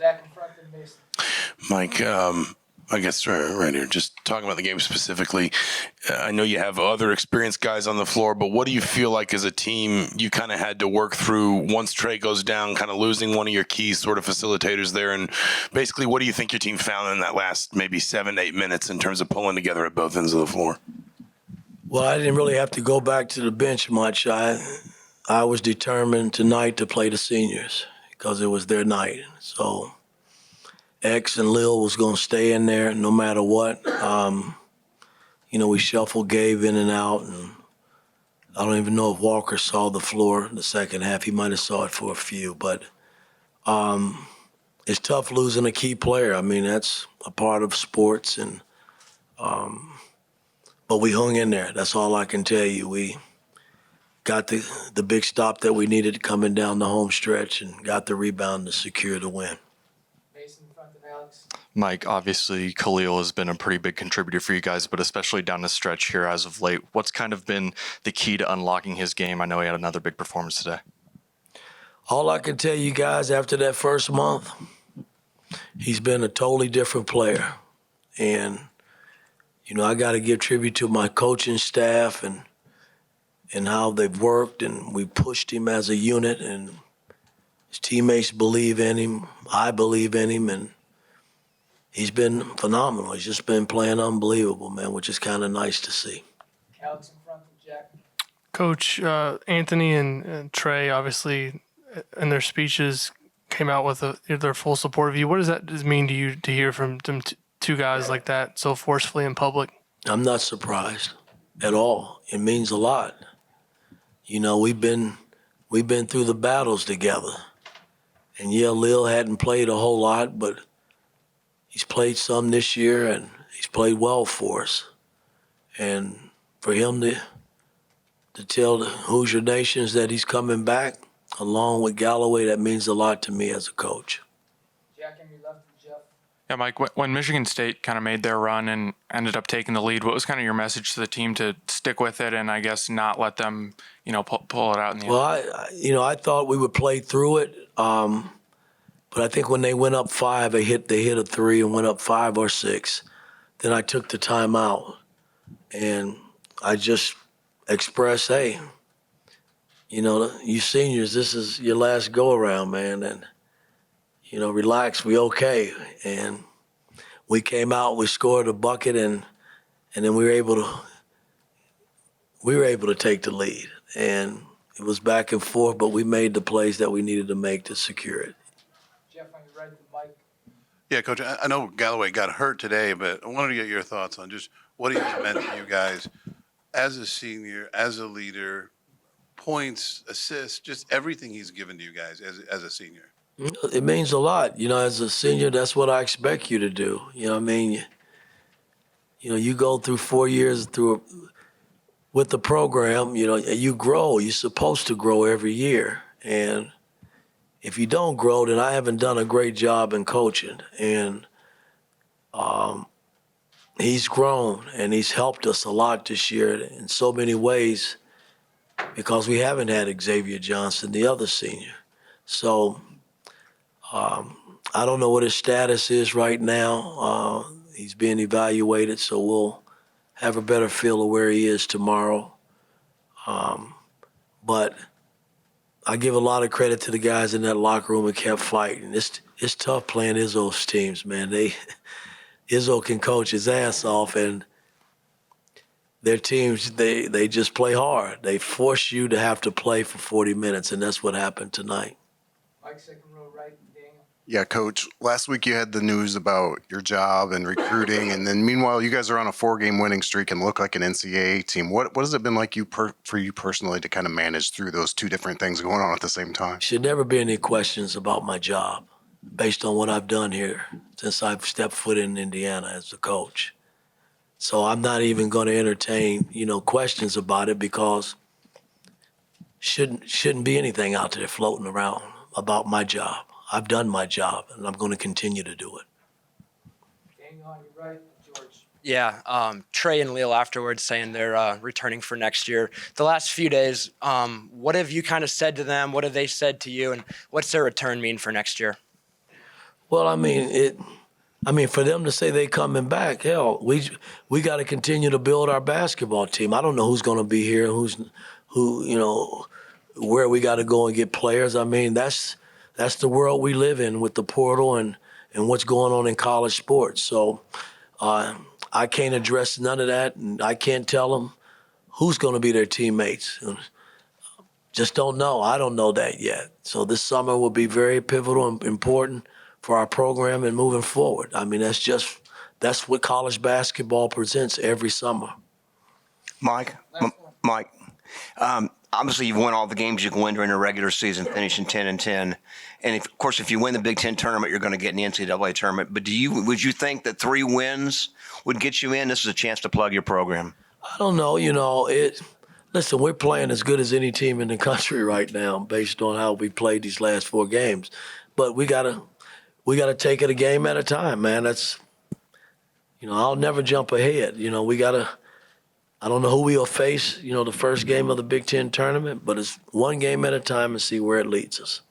Zach in front of Mason. Mike, I guess right here, just talking about the game specifically, I know you have other experienced guys on the floor, but what do you feel like as a team you kind of had to work through once Trey goes down, kind of losing one of your key sort of facilitators there? And basically, what do you think your team found in that last maybe 7 to 8 minutes in terms of pulling together at both ends of the floor? Well, I didn't really have to go back to the bench much. I was determined tonight to play the seniors because it was their night. So X and Lil was going to stay in there no matter what. We shuffled Gabe in and out, and I don't even know if Walker saw the floor in the second half. He might have saw it for a few, but it's tough losing a key player. I mean, that's a part of sports, and but we hung in there. That's all I can tell you. We got the big stop that we needed coming down the home stretch and got the rebound to secure the win. Mason in front of Alex. Mike, obviously Khalil has been a pretty big contributor for you guys, but especially down the stretch here as of late. What's kind of been the key to unlocking his game? I know he had another big performance today. All I can tell you guys after that first month, he's been a totally different player. And, I got to give tribute to my coaching staff and how they've worked, and we pushed him as a unit, and his teammates believe in him. I believe in him, and he's been phenomenal. He's just been playing unbelievable, man, which is kind of nice to see. Alex in front of Jack. Coach, Anthony and Trey, obviously, in their speeches, came out with their full support of you. What does that mean to you to hear from them two guys like that so forcefully in public? I'm not surprised at all. It means a lot. We've been through the battles together. And yeah, Lil hadn't played a whole lot, but he's played some this year, and he's played well for us. And for him to tell the Hoosier Nations that he's coming back, along with Galloway, that means a lot to me as a coach. Jack on your left and Jeff. Yeah, Mike, when Michigan State kind of made their run and ended up taking the lead, what was kind of your message to the team to stick with it and I guess not let them, pull it out in the end? Well, I thought we would play through it, but I think when they went up 5, they hit a 3 and went up 5 or 6. Then I took the timeout, and I just expressed, hey, you seniors, this is your last go-around, man, and relax, we okay. And we came out, we scored a bucket, and then we were able to take the lead. And it was back and forth, but we made the plays that we needed to make to secure it. Jeff on your right to Mike. Yeah, Coach, I know Galloway got hurt today, but I wanted to get your thoughts on just what he's meant to you guys as a senior, as a leader, points, assists, just everything he's given to you guys as a senior. It means a lot. As a senior, that's what I expect you to do. You go through 4 years with the program, you grow. You're supposed to grow every year. And if you don't grow, then I haven't done a great job in coaching. And he's grown, and he's helped us a lot this year in so many ways because we haven't had Xavier Johnson, the other senior. So I don't know what his status is right now. He's being evaluated, so we'll have a better feel of where he is tomorrow. But I give a lot of credit to the guys in that locker room and kept fighting. It's tough playing Izzo's teams, man. Izzo can coach his ass off, and their teams, they just play hard. They force you to have to play for 40 minutes, and that's what happened tonight. Mike, second row right, Daniel. Yeah, Coach, last week you had the news about your job and recruiting, and then meanwhile you guys are on a 4-game winning streak and look like an NCAA team. What has it been like for you personally to kind of manage through those two different things going on at the same time? Should never be any questions about my job based on what I've done here since I've stepped foot in Indiana as a coach. So I'm not even going to entertain, questions about it because shouldn't be anything out there floating around about my job. I've done my job, and I'm going to continue to do it. Daniel on your right, George. Yeah, Trey and Lyles afterwards saying they're returning for next year. The last few days, what have you kind of said to them? What have they said to you? And what's their return mean for next year? Well, I mean, for them to say they coming back, hell, we got to continue to build our basketball team. I don't know who's going to be here, where we got to go and get players. I mean, that's the world we live in with the portal and what's going on in college sports. So I can't address none of that, and I can't tell them who's going to be their teammates. Just don't know. I don't know that yet. So this summer will be very pivotal and important for our program and moving forward. I mean, that's what college basketball presents every summer. Mike, obviously you've won all the games you can win during the regular season, finishing 10-10. And of course, if you win the Big Ten tournament, you're going to get in the NCAA tournament. But would you think that 3 wins would get you in? This is a chance to plug your program. I don't know. Listen, we're playing as good as any team in the country right now based on how we played these last 4 games. But we gotta take it a game at a time, man. That's, I'll never jump ahead. I don't know who we'll face, the first game of the Big Ten tournament, but it's one game at a time and see where it leads us.